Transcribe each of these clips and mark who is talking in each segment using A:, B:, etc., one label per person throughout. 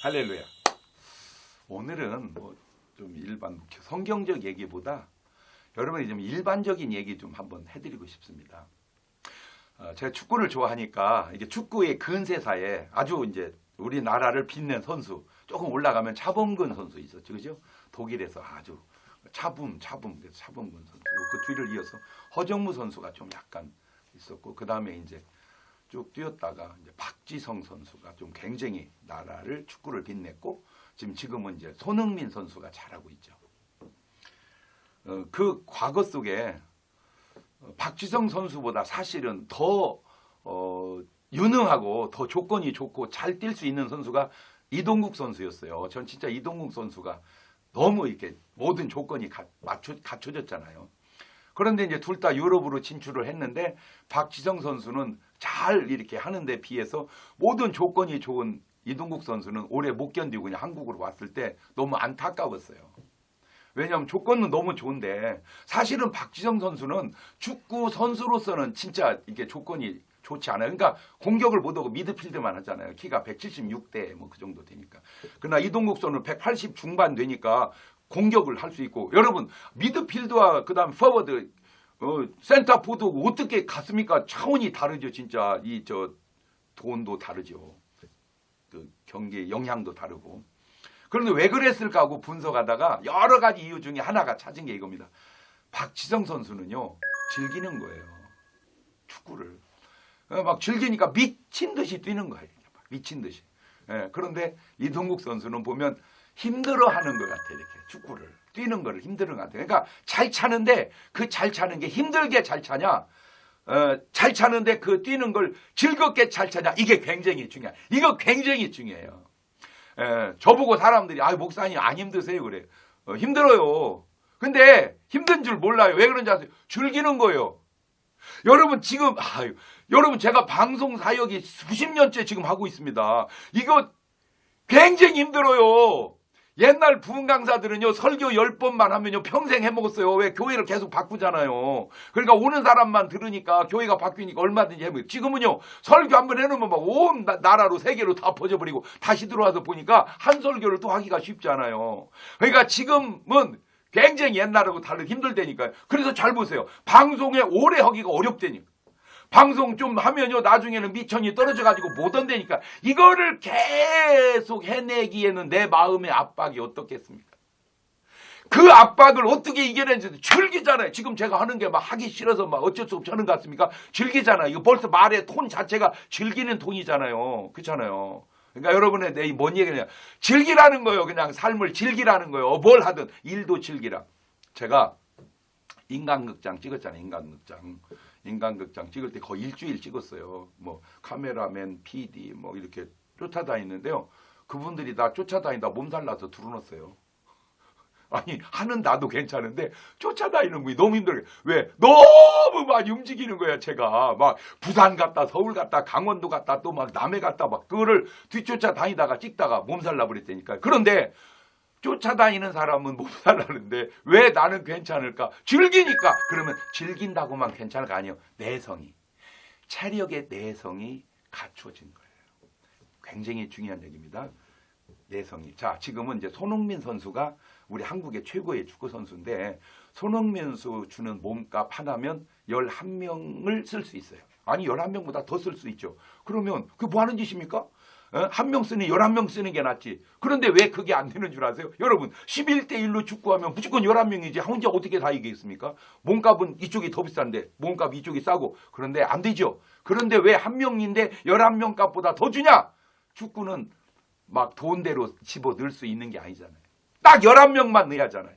A: 할렐루야. 오늘은 뭐 좀 일반 성경적 얘기보다 여러분이 좀 일반적인 얘기 좀 한번 해드리고 싶습니다. 제가 축구를 좋아하니까 이게 축구의 근세사에 아주 이제 우리나라를 빛낸 선수 조금 올라가면 차범근 선수 있었죠, 그죠? 독일에서 아주 차범근 선수. 그 뒤를 이어서 허정무 선수가 좀 약간 있었고 그 다음에 이제 쭉 뛰었다가 이제 박지성 선수가 좀 굉장히 나라를 축구를 빛냈고 지금은 이제 손흥민 선수가 잘하고 있죠. 그 과거 속에 박지성 선수보다 사실은 더 유능하고 더 조건이 좋고 잘 뛸 수 있는 선수가 이동국 선수였어요. 전 진짜 이동국 선수가 너무 이렇게 모든 조건이 갖춰졌잖아요. 그런데 이제 둘 다 유럽으로 진출을 했는데 박지성 선수는 잘 이렇게 하는데 비해서 모든 조건이 좋은 이동국 선수는 오래 못 견디고 그냥 한국으로 왔을 때 너무 안타까웠어요. 왜냐하면 조건은 너무 좋은데 사실은 박지성 선수는 축구 선수로서는 진짜 이게 조건이 좋지 않아요. 그러니까 공격을 못하고 미드필드만 하잖아요. 키가 176대 뭐 그 정도 되니까. 그러나 이동국 선수는 180 중반 되니까 공격을 할 수 있고 여러분 미드필드와 그다음 포워드 센터포드 어떻게 갔습니까? 차원이 다르죠. 진짜 돈도 다르죠. 그 경기 영향도 다르고. 그런데 왜 그랬을까 하고 분석하다가 여러 가지 이유 중에 하나가 찾은 게 이겁니다. 박지성 선수는요 즐기는 거예요. 축구를 막 즐기니까 미친 듯이 뛰는 거예요. 미친 듯이. 그런데 이동국 선수는 보면 힘들어하는 것 같아. 이렇게 축구를 뛰는 거를 힘들어하는 것 같아. 그러니까 잘 차는데 그 잘 차는 게 힘들게 잘 차냐, 잘 차는데 그 뛰는 걸 즐겁게 잘 차냐, 이게 굉장히 중요해요. 이거 굉장히 중요해요. 저보고 사람들이 목사님 안 힘드세요 그래요. 힘들어요. 근데 힘든 줄 몰라요. 왜 그런지 아세요? 즐기는 거예요. 여러분 지금 여러분 제가 방송 사역이 수십 년째 지금 하고 있습니다. 이거 굉장히 힘들어요. 옛날 부흥 강사들은요 설교 10번만 하면요 평생 해먹었어요. 왜? 교회를 계속 바꾸잖아요. 그러니까 오는 사람만 들으니까 교회가 바뀌니까 얼마든지 해먹어요. 지금은요 설교 한번 해놓으면 막 온 나라로 세계로 다 퍼져버리고 다시 들어와서 보니까 한 설교를 또 하기가 쉽지 않아요. 그러니까 지금은 굉장히 옛날하고 다르게 힘들다니까요. 그래서 잘 보세요. 방송에 오래 하기가 어렵다니까. 방송 좀 하면요 나중에는 미천이 떨어져가지고 못 한다니까. 이거를 계속 해내기에는 내 마음의 압박이 어떻겠습니까? 그 압박을 어떻게 이겨내는지 즐기잖아요. 지금 제가 하는 게 막 하기 싫어서 막 어쩔 수 없이 하는 것 같습니까? 즐기잖아요. 이거 벌써 말의 톤 자체가 즐기는 톤이잖아요. 그렇잖아요. 그러니까 여러분의 내 뭔 얘기냐? 즐기라는 거예요. 그냥 삶을 즐기라는 거예요. 뭘 하든 일도 즐기라. 제가 인간극장 찍었잖아요. 인간극장 찍을 때 거의 일주일 찍었어요. 뭐 카메라맨, PD 뭐 이렇게 쫓아다니는데요. 그분들이 다 쫓아다니다 몸살 나서 들어놨어요. 아니 하는 나도 괜찮은데 쫓아다니는 분이 너무 힘들어요. 왜? 너무 많이 움직이는 거야. 제가 막 부산 갔다 서울 갔다 강원도 갔다 또 막 남해 갔다 막 그거를 뒤쫓아다니다가 찍다가 몸살 나버렸다니까요. 그런데 쫓아다니는 사람은 몸살 나는데 왜 나는 괜찮을까? 즐기니까. 그러면 즐긴다고만 괜찮을까? 아니요. 내성이. 체력의 내성이 갖춰진 거예요. 굉장히 중요한 얘기입니다. 내성이. 자, 지금은 이제 손흥민 선수가 우리 한국의 최고의 축구 선수인데 손흥민 선수 주는 몸값 하나면 11명을 쓸 수 있어요. 아니 11명보다 더 쓸 수 있죠. 그러면 그게 뭐 하는 짓입니까? 한 명 쓰니 11명 쓰는 게 낫지. 그런데 왜 그게 안 되는 줄 아세요? 여러분 11대1로 축구하면 무조건 11명이지 혼자 어떻게 다 이기겠습니까? 몸값은 이쪽이 더 비싼데 몸값 이쪽이 싸고. 그런데 안 되죠. 그런데 왜 한 명인데 11명 값보다 더 주냐? 축구는 막 돈대로 집어 넣을 수 있는 게 아니잖아요. 딱 11명만 넣어야 하잖아요.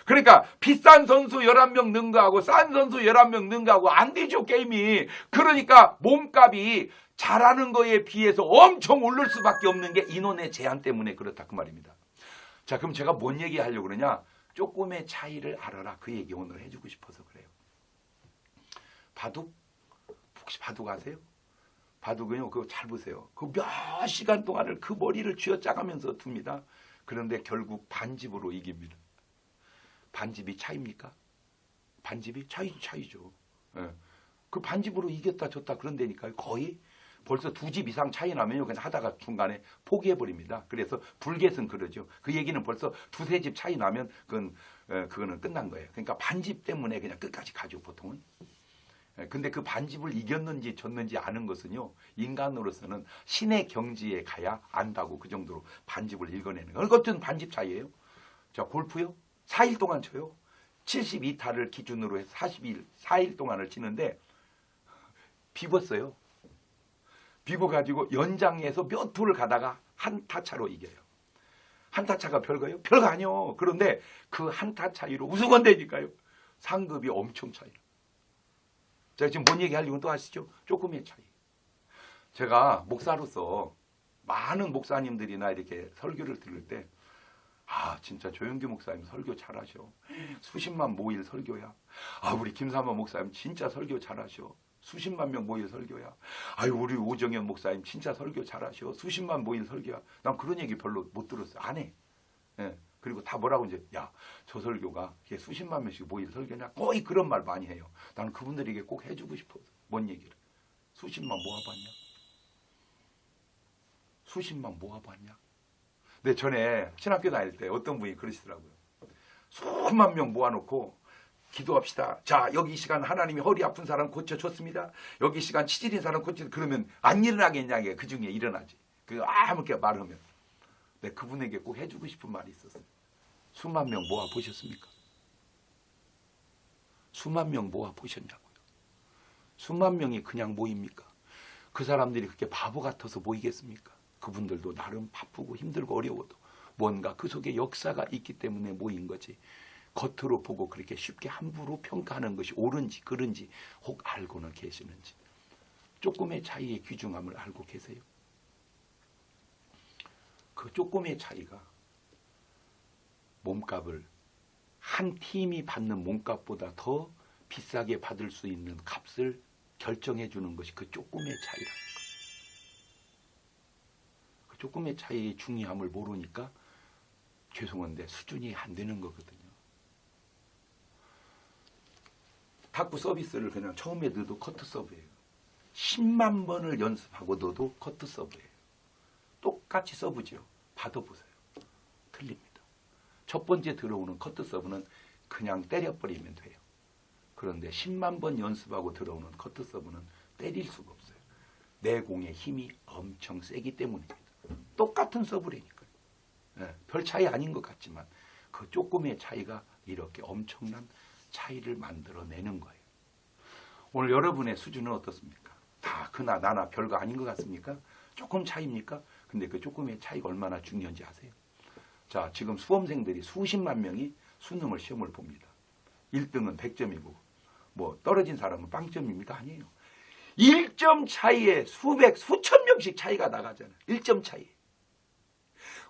A: 그러니까 비싼 선수 11명 넣은 거하고 싼 선수 11명 넣은 거하고 안 되죠 게임이. 그러니까 몸값이 잘하는 거에 비해서 엄청 오를 수밖에 없는 게 인원의 제한 때문에 그렇다 그 말입니다. 자, 그럼 제가 뭔 얘기 하려고 그러냐? 조금의 차이를 알아라. 그 얘기 오늘 해주고 싶어서 그래요. 바둑? 혹시 바둑 아세요? 바둑은요 그거 잘 보세요. 그 몇 시간 동안을 그 머리를 쥐어짜가면서 둡니다. 그런데 결국 반집으로 이깁니다. 반집이 차입니까? 반집이 차이죠. 그 반집으로 이겼다 졌다 그런다니까요. 거의 벌써 2집 이상 차이 나면요 그냥 하다가 중간에 포기해 버립니다. 그래서 불겟은 그러죠. 그 얘기는 벌써 2-3집 차이 나면 그거는 끝난 거예요. 그러니까 반집 때문에 그냥 끝까지 가죠 보통은. 근데 그 반집을 이겼는지 졌는지 아는 것은요 인간으로서는 신의 경지에 가야 안다고 그 정도로 반집을 읽어내는 거예요. 어쨌든 반집 차이예요. 자, 골프요 4일 동안 쳐요. 72타를 기준으로 해서 4일 동안을 치는데 비웠어요. 비워가지고 연장해서 몇 홀을 가다가 한 타 차로 이겨요. 한 타 차가 별거예요? 별거 아니요. 그런데 그 한 타 차이로 우승은 되니까요. 상급이 엄청 차이. 제가 지금 뭔 얘기 하려고 또 아시죠? 조금의 차이. 제가 목사로서 많은 목사님들이나 이렇게 설교를 들을 때 진짜 조영규 목사님 설교 잘하셔. 수십만 모일 설교야. 우리 김삼환 목사님 진짜 설교 잘하셔. 수십만 명 모일 설교야. 우리 오정현 목사님 진짜 설교 잘하셔. 수십만 모일 설교야. 난 그런 얘기 별로 못 들었어요. 안 해. 예. 그리고 다 뭐라고 이제 저 설교가 수십만 명씩 모일 설교냐. 거의 그런 말 많이 해요. 나는 그분들에게 꼭 해주고 싶어서. 뭔 얘기를. 수십만 모아봤냐? 수십만 모아봤냐? 근데 전에 신학교 다닐 때 어떤 분이 그러시더라고요. 수만 명 모아놓고 기도합시다. 자, 여기 이 시간 하나님이 허리 아픈 사람 고쳐줬습니다. 여기 이 시간 치질인 사람 그러면 안 일어나겠냐. 그 중에 일어나지. 아무렇게 말하면. 근데 그분에게 꼭 해주고 싶은 말이 있었어요. 수만 명 모아 보셨습니까? 수만 명 모아 보셨냐고요. 수만 명이 그냥 모입니까? 그 사람들이 그렇게 바보 같아서 모이겠습니까? 그분들도 나름 바쁘고 힘들고 어려워도 뭔가 그 속에 역사가 있기 때문에 모인 거지. 겉으로 보고 그렇게 쉽게 함부로 평가하는 것이 옳은지 그른지 혹 알고는 계시는지. 조금의 차이의 귀중함을 알고 계세요? 그 조금의 차이가 몸값을 한 팀이 받는 몸값보다 더 비싸게 받을 수 있는 값을 결정해 주는 것이 그 조금의 차이라는 거예요. 그 조금의 차이의 중요함을 모르니까 죄송한데 수준이 안 되는 거거든요. 탁구 서비스를 그냥 처음에 넣어도 커트 서브예요. 10만 번을 연습하고 넣어도 커트 서브예요. 똑같이 서브죠. 받아보세요. 틀립니다. 첫 번째 들어오는 커트 서브는 그냥 때려버리면 돼요. 그런데 10만 번 연습하고 들어오는 커트 서브는 때릴 수가 없어요. 내 공의 힘이 엄청 세기 때문입니다. 똑같은 서브라니까요. 별 차이 아닌 것 같지만 그 조금의 차이가 이렇게 엄청난 차이를 만들어내는 거예요. 오늘 여러분의 수준은 어떻습니까? 다 그나 나나 별거 아닌 것 같습니까? 조금 차이입니까? 근데 그 조금의 차이가 얼마나 중요한지 아세요? 자, 지금 수험생들이 수십만 명이 수능을 시험을 봅니다. 1등은 100점이고 뭐 떨어진 사람은 0점입니까? 아니에요. 1점 차이에 수천 명씩 차이가 나가잖아요. 1점 차이.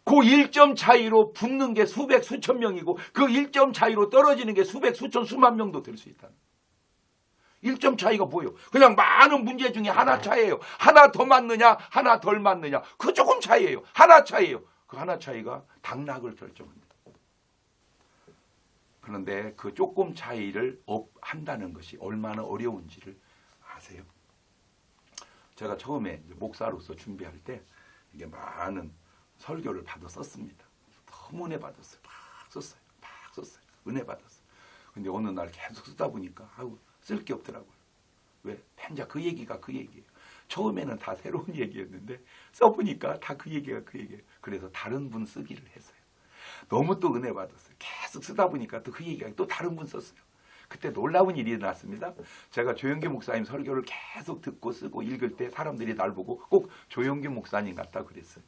A: 그 1점 차이로 붙는 게 수천 명이고 그 1점 차이로 떨어지는 게 수만 명도 될 수 있다는 거예요. 1점 차이가 뭐예요? 그냥 많은 문제 중에 하나 차이예요. 하나 더 맞느냐 하나 덜 맞느냐 그 조금 차이예요. 하나 차이예요. 그 하나 차이가 당락을 결정합니다. 그런데 그 조금 차이를 한다는 것이 얼마나 어려운지를 아세요? 제가 처음에 목사로서 준비할 때 이게 많은 설교를 받아 썼습니다. 너무 은혜 받았어요. 막 썼어요. 은혜 받았어요. 근데 어느 날 계속 쓰다 보니까 쓸 게 없더라고요. 왜? 편자 그 얘기가 그 얘기예요. 처음에는 다 새로운 얘기였는데 써보니까 다 그 얘기가 그 얘기예요. 그래서 다른 분 쓰기를 했어요. 너무 또 은혜 받았어요. 계속 쓰다 보니까 또 그 얘기가 또 다른 분 썼어요. 그때 놀라운 일이 일어났습니다. 제가 조영규 목사님 설교를 계속 듣고 쓰고 읽을 때 사람들이 날 보고 꼭 조영규 목사님 같다 그랬어요.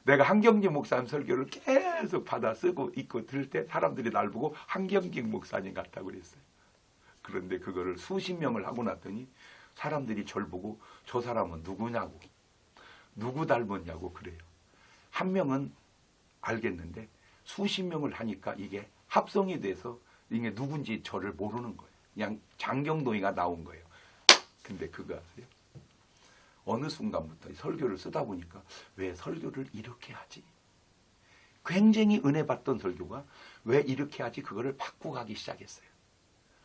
A: 내가 한경진 목사님 설교를 계속 받아 쓰고 읽고 들을 때 사람들이 날 보고 한경진 목사님 같다 그랬어요. 그런데 그거를 수십 명을 하고 났더니 사람들이 절 보고 저 사람은 누구냐고 누구 닮았냐고 그래요. 한 명은 알겠는데 수십 명을 하니까 이게 합성이 돼서 이게 누군지 저를 모르는 거예요. 그냥 장경동이가 나온 거예요. 근데 그거 아세요? 어느 순간부터 설교를 쓰다 보니까 왜 설교를 이렇게 하지? 굉장히 은혜 받던 설교가 왜 이렇게 하지? 그거를 바꾸가기 시작했어요.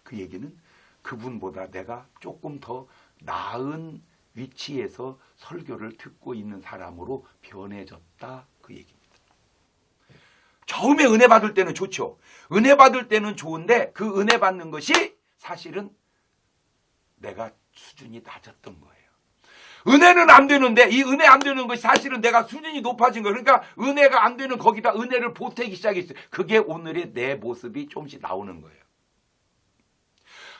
A: 그 얘기는 그분보다 내가 조금 더 나은 위치에서 설교를 듣고 있는 사람으로 변해졌다 그 얘기입니다. 처음에 은혜 받을 때는 좋죠. 은혜 받을 때는 좋은데 그 은혜 받는 것이 사실은 내가 수준이 낮았던 거예요. 은혜는 안 되는데 이 은혜 안 되는 것이 사실은 내가 수준이 높아진 거예요. 그러니까 은혜가 안 되는 거기다 은혜를 보태기 시작했어요. 그게 오늘의 내 모습이 조금씩 나오는 거예요.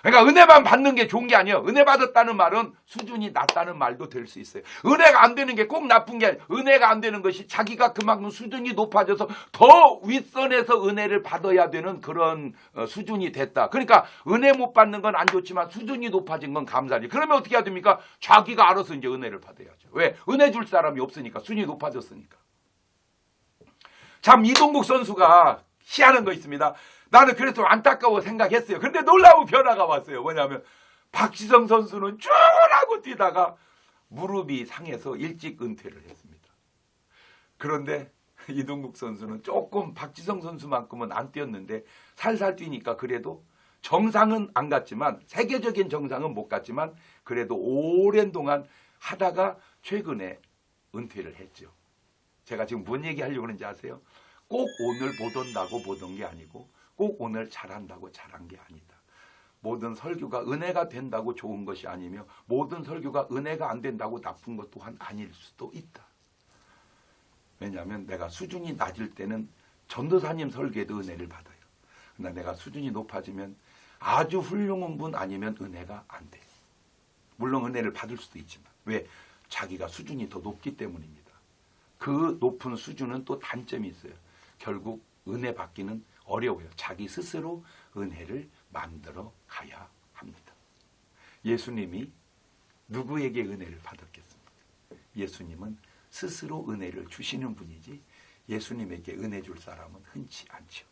A: 그러니까 은혜만 받는 게 좋은 게 아니에요. 은혜 받았다는 말은 수준이 낮다는 말도 될 수 있어요. 은혜가 안 되는 게 꼭 나쁜 게 아니에요. 은혜가 안 되는 것이 자기가 그만큼 수준이 높아져서 더 윗선에서 은혜를 받아야 되는 그런 수준이 됐다. 그러니까 은혜 못 받는 건 안 좋지만 수준이 높아진 건 감사하지. 그러면 어떻게 해야 됩니까? 자기가 알아서 이제 은혜를 받아야죠. 왜? 은혜 줄 사람이 없으니까. 수준이 높아졌으니까. 참 이동국 선수가 희한한 거 있습니다. 나는 그래서 안타까워 생각했어요. 근데 놀라운 변화가 왔어요. 뭐냐면 박지성 선수는 쭉 하고 뛰다가 무릎이 상해서 일찍 은퇴를 했습니다. 그런데 이동국 선수는 조금 박지성 선수만큼은 안 뛰었는데 살살 뛰니까 그래도 정상은 안 갔지만 세계적인 정상은 못 갔지만 그래도 오랜 동안 하다가 최근에 은퇴를 했죠. 제가 지금 뭔 얘기하려고 하는지 아세요? 꼭 오늘 못 온다고 못 온 게 아니고 꼭 오늘 잘한다고 잘한 게 아니다. 모든 설교가 은혜가 된다고 좋은 것이 아니며 모든 설교가 은혜가 안 된다고 나쁜 것 또한 아닐 수도 있다. 왜냐하면 내가 수준이 낮을 때는 전도사님 설교에도 은혜를 받아요. 그러나 내가 수준이 높아지면 아주 훌륭한 분 아니면 은혜가 안 돼요. 물론 은혜를 받을 수도 있지만 왜? 자기가 수준이 더 높기 때문입니다. 그 높은 수준은 또 단점이 있어요. 결국 은혜 받기는 어려워요. 자기 스스로 은혜를 만들어 가야 합니다. 예수님이 누구에게 은혜를 받았겠습니까? 예수님은 스스로 은혜를 주시는 분이지 예수님에게 은혜 줄 사람은 흔치 않죠.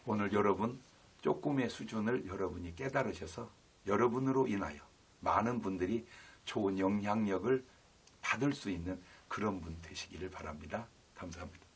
A: 오늘 여러분 조금의 수준을 여러분이 깨달으셔서 여러분으로 인하여 많은 분들이 좋은 영향력을 받을 수 있는 그런 분 되시기를 바랍니다. 감사합니다.